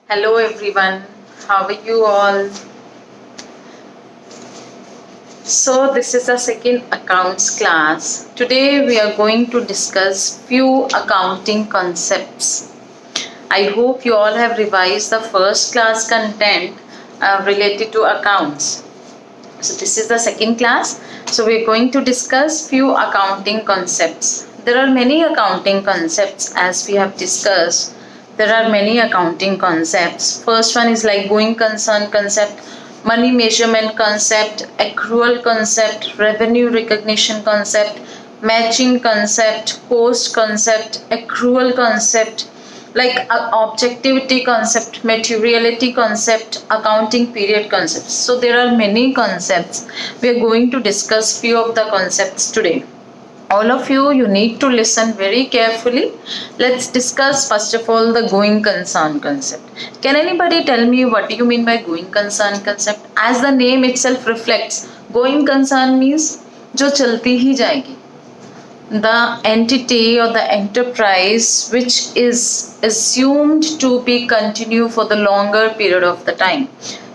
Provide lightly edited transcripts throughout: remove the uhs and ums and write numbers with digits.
Hello everyone, how are you all? So this is the second accounts class. Today we are going to discuss few accounting concepts. I hope you all have revised the first class content related to accounts. So this is the second class. So we are going to discuss few accounting concepts. There are many accounting concepts as we have discussed. There are many accounting concepts. First one is like going concern concept, money measurement concept, accrual concept, revenue recognition concept, matching concept, cost concept, accrual concept, like objectivity concept, materiality concept, accounting period concepts. So there are many concepts. We are going to discuss few of the concepts today. All of you need to listen very carefully. Let's discuss first of all the going concern concept. Can anybody tell me what do you mean by going concern concept? As the name itself reflects, going concern means जो चलती ही जाएगी, the entity or the enterprise which is assumed to be continue for the longer period of the time,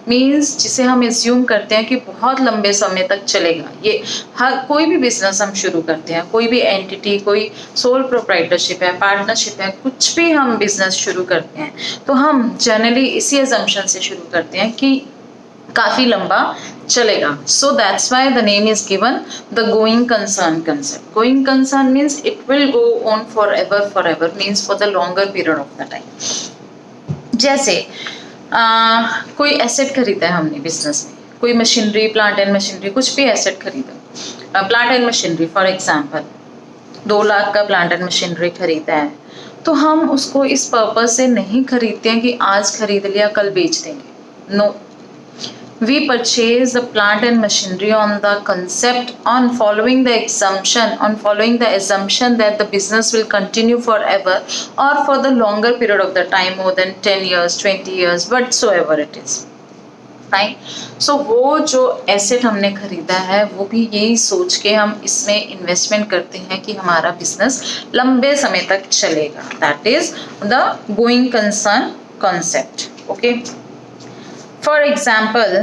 means जिसे हम assume करते हैं कि बहुत लंबे समय तक चलेगा। ये हर कोई भी बिजनेस हम शुरू करते हैं, कोई भी एंटिटी, कोई सोल प्रोप्राइटरशिप है, पार्टनरशिप है, कुछ भी हम बिजनेस शुरू करते हैं तो हम जनरली इसी एजम्पशन से शुरू करते हैं कि काफी लंबा चलेगा. So that's why the name is given the going concern concept. Going concern means it will go on forever means for the longer period of the time. जैसे कोई एसेट खरीदा है हमने बिजनेस में, कोई मशीनरी, प्लांट एंड मशीनरी, कुछ भी asset खरीदा, plant and machinery for example 2 lakh का प्लांट एंड मशीनरी खरीदा है, तो हम उसको इस पर्पस से नहीं खरीदते हैं कि आज खरीद लिया कल बेच देंगे. No, we purchase the plant and machinery on the concept, on following the assumption that the business will continue forever or for the longer period of the time, more than 10 years, 20 years, whatsoever it is. Fine. So वो जो asset हमने खरीदा है वो भी यही सोच के हम इसमें इन्वेस्टमेंट करते हैं कि हमारा बिजनेस लंबे समय तक चलेगा. That is the going concern concept. Okay. For example,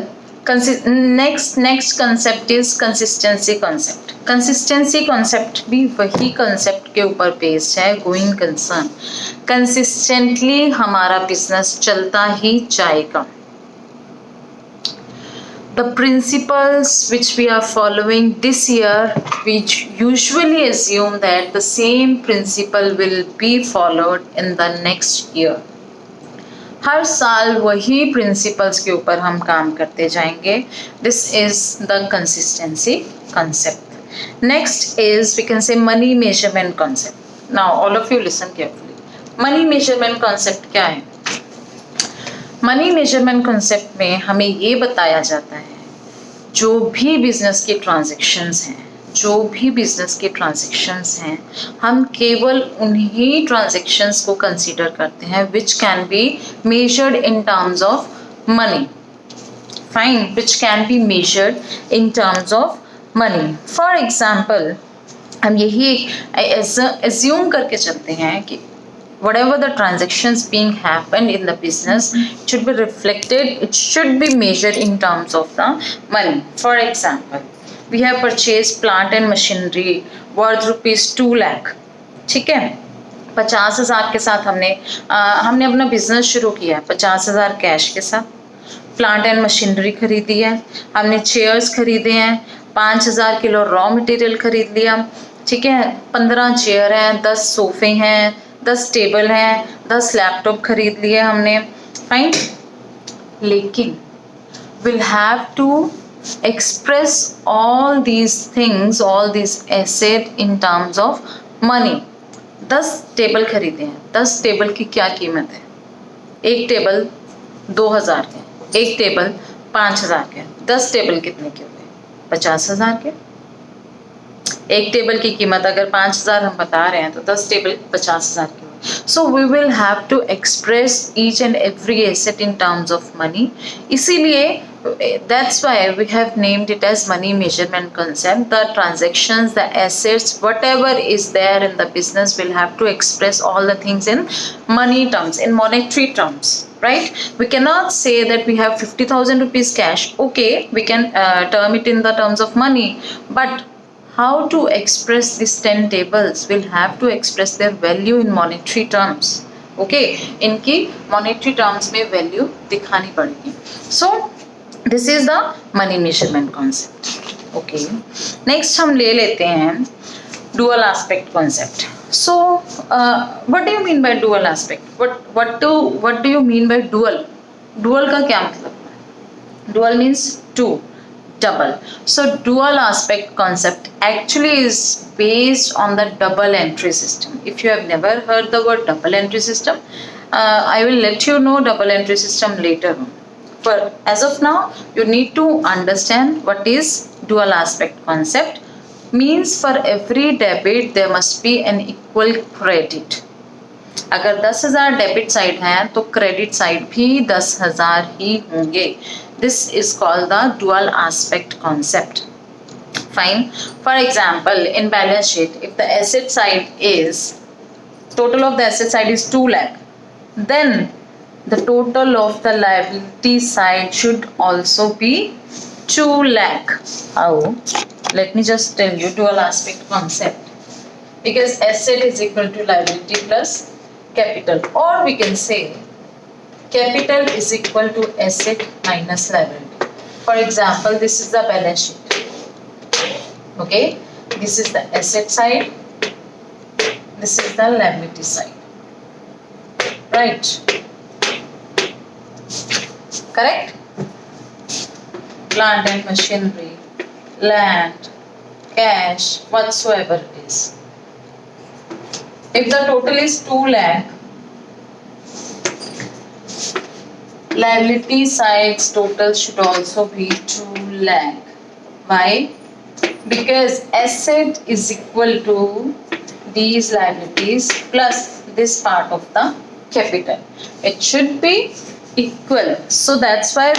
next concept is consistency concept. Consistency concept भी वही concept के ऊपर based है, going concern. Consistently हमारा business चलता ही जाएगा. The principles which we are following this year, we usually assume that the same principle will be followed in the next year. हर साल वही प्रिंसिपल्स के ऊपर हम काम करते जाएंगे. This is the consistency concept. Next is we can say money measurement concept. Now all of you listen carefully. Money measurement concept क्या है? मनी मेजरमेंट कंसेप्ट में हमें ये बताया जाता है जो भी बिजनेस के ट्रांजैक्शंस हैं, हम केवल उन्हीं ट्रांजैक्शंस को कंसीडर करते हैं which can be measured in terms of money. Fine, which can be measured in terms of money. For example, हम यही एज्यूम करके चलते हैं कि whatever the transactions being happened in the business should be reflected, it should be measured in terms of the money. For example, we have purchased plant and machinery worth rupees 2 lakh. ठीक है, 50,000 के साथ हमने अपना business शुरू किया. 50,000 cash के साथ, प्लांट एंड मशीनरी खरीदी है, हमने चेयर्स खरीदे हैं, 5,000 किलो रॉ मटेरियल खरीद लिया. ठीक है, 15 चेयर हैं, 10 सोफे हैं, 10 टेबल हैं, 10 लैपटॉप खरीद लिए हमने. फाइन, लेकिन will have to express all these things, all these asset in terms of money. 10 table खरीदे हैं, 10 टेबल की क्या कीमत है? एक टेबल 2,000 के, एक टेबल 5,000 के. 10 टेबल कितने के हुए? 50,000 के. एक टेबल की कीमत अगर 5,000 हम बता रहे हैं तो 10 टेबल 50,000 के. So we will have to express each and every asset in terms of money. इसीलिए that's why we have named it as money measurement concept. The transactions, the assets, whatever is there in the business will have to express all the things in money terms, in monetary terms, right? We cannot say that we have 50,000 rupees cash. Okay, we can term it in the terms of money, but how to express these 10 tables will have to express their value in monetary terms. Okay इनकी monetary terms में value दिखानी पड़ेगी. So this is the money measurement concept. Okay, next हम ले लेते हैं dual aspect concept. So what do you mean by dual aspect? What do you mean by dual? Dual का क्या मतलब है? Dual means two, double. So dual aspect concept actually is based on the double entry system. If you have never heard the word double entry system, I will let you know double entry system later on. But as of now, you need to understand what is dual aspect concept. Means for every debit there must be an equal credit. अगर 10,000 debit side है तो credit side भी 10,000 ही होंगे. This is called the dual aspect concept. Fine. For example, in balance sheet, if the asset side is total of the asset side is 2 lakh, then the total of the liability side should also be 2 lakh. How? Let me just tell you dual aspect concept. Because asset is equal to liability plus capital, or we can say capital is equal to asset minus liability. For example, this is the balance sheet. Okay, this is the asset side, this is the liability side, right? Correct? Plant and machinery, land, cash, whatsoever it is. If the total is 2 lakh, liability sides total should also be 2 lakh. Why? Because asset is equal to these liabilities plus this part of the capital. It should be equal. So that's why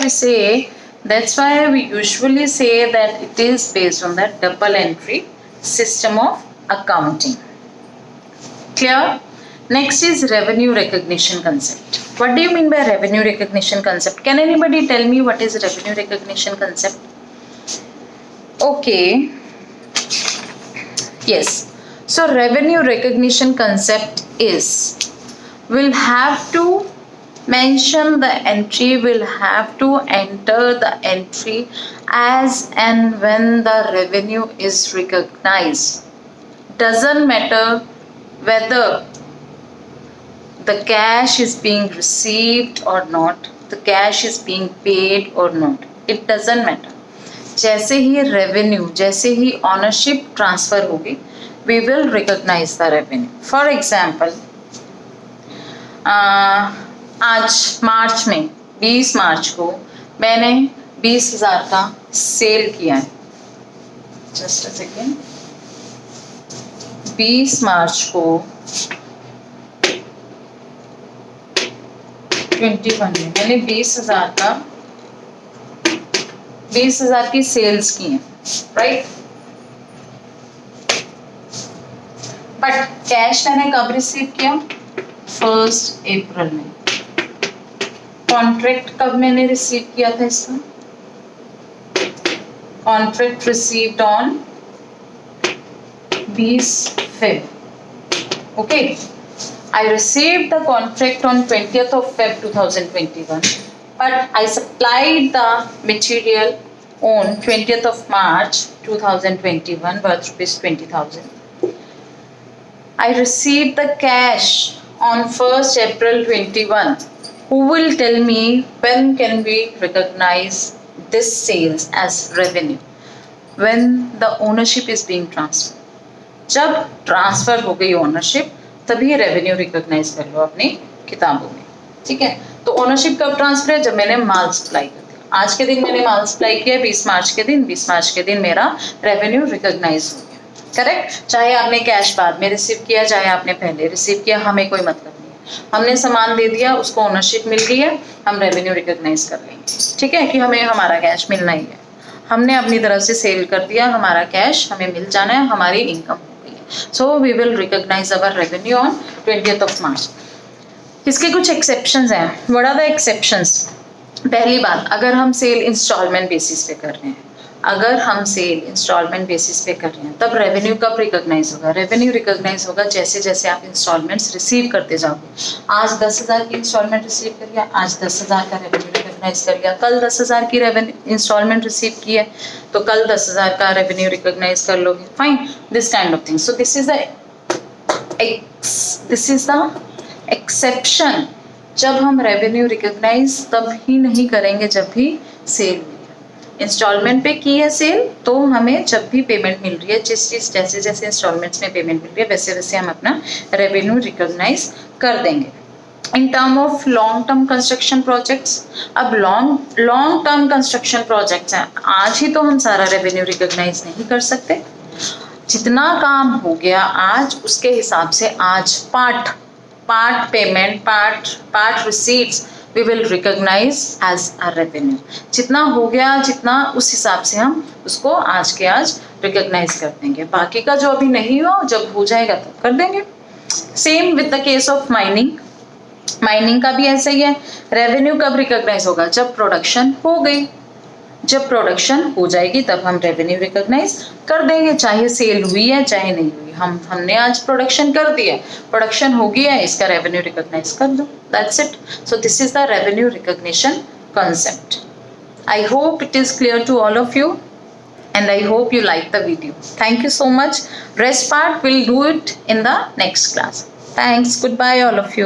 we usually say that it is based on the double entry system of accounting. Clear? Next is revenue recognition concept. What do you mean by revenue recognition concept? Can anybody tell me what is revenue recognition concept? Okay. Yes. So revenue recognition concept is, we'll have to mention the entry, will have to enter the entry as and when the revenue is recognized. Doesn't matter whether the cash is being received or not, the cash is being paid or not, it doesn't matter. जैसे ही revenue, जैसे ही ownership transfer होगी, we will recognize the revenue. For example, आज मार्च में 20 मार्च को मैंने 20,000 का cell किया है. Just a second. 20 मार्च को 21 में मैंने 20,000 की सेल्स की हैं, राइट? बट कैश मैंने कब रिसीव किया? 1 अप्रैल में. कॉन्ट्रैक्ट कब मैंने रिसीव किया था इसका? Contract received on 20 Feb. Okay. I received the contract on 20th of Feb 2021, but I supplied the material on 20th of March 2021 worth rupees 20,000. I received the cash on 1st April 21. Who will tell me when can we recognize this sales as revenue? When the ownership is being transferred. जब transfer हो गई ownership तभी revenue recognise कर लो अपनी किताबों में. ठीक है, तो ओनरशिप कब ट्रांसफर है? जब मैंने माल सप्लाई कर दिया. आज के दिन मैंने माल सप्लाई किया 20 मार्च के दिन. 20 मार्च के दिन मेरा रेवेन्यू रिकॉग्नाइज हो गया. करेक्ट? चाहे आपने कैश बाद में रिसीव किया, चाहे आपने पहले रिसीव किया, हमें कोई मतलब नहीं है. हमने सामान दे दिया, उसको ओनरशिप मिल गई है, हम रेवेन्यू रिकॉग्नाइज कर लेंगे, ठीक है, कि हमें हमारा कैश मिलना ही है। हमने अपनी तरफ से सेल कर दिया, हमारा कैश हमें मिल जाना है, हमारी इनकम हो गई है। So we will recognise our revenue on 20th March। इसके कुछ एक्सेप्शंस हैं। What are the exceptions? पहली बात, अगर हम सेल इंस्टॉलमेंट बेसिस पे कर रहे हैं, अगर हम सेल इंस्टॉलमेंट बेसिस पे कर रहे हैं, तब रेवेन्यू कब रिकॉग्नाइज होगा? रेवेन्यू रिकॉग्नाइज होगा जैसे जैसे आप इंस्टॉलमेंट्स रिसीव करते जाओगे। आज 10,000 की इंस्टॉलमेंट रिसीव कर लिया, आज 10,000 का रेवेन्यू रिकॉग्नाइज कर लिया, कल 10,000 की रेवेन्यू इंस्टॉलमेंट रिसीव की है तो कल 10,000 का रेवेन्यू रिकॉग्नाइज कर लोगे। Fine, this kind of thing. So this is the exception. जब हम रेवेन्यू रिकॉग्नाइज तब ही नहीं करेंगे जब भी सेल, इंस्टॉलमेंट पे की है सेल, तो हमें जब भी पेमेंट मिल रही है, जिस चीज जैसे जैसे इंस्टॉलमेंट्स में पेमेंट मिल रही है वैसे वैसे हम अपना रेवेन्यू रिकॉग्नाइज कर देंगे। In term of long term construction projects, अब लॉन्ग टर्म कंस्ट्रक्शन प्रोजेक्ट्स हैं, आज ही तो हम सारा रेवेन्यू रिकॉग्नाइज नहीं कर सकते। जितना काम हो गया आज, उसके हिसाब से आज part payment, part receipts we will recognize as a revenue। जितना हो गया, जितना उस हिसाब से हम उसको आज के आज रिकॉग्नाइज कर देंगे। बाकी का जो अभी नहीं हुआ, जब हो जाएगा तब कर देंगे। Same with the case of mining का भी ऐसा ही है। रेवेन्यू कब रिकॉग्नाइज होगा? जब प्रोडक्शन हो गई, जब प्रोडक्शन हो जाएगी तब हम रेवेन्यू रिकॉग्नाइज कर देंगे, चाहे सेल हुई है चाहे नहीं हुई। हमने आज प्रोडक्शन कर दिया, प्रोडक्शन हो गया है, इसका रेवेन्यू रिकॉग्नाइज कर दो, that's it. So this is the revenue recognition concept। I hope it is clear to all of you and I hope you like the video. Thank you so much. Rest part we'll do it in the next class. Thanks. Goodbye all of you.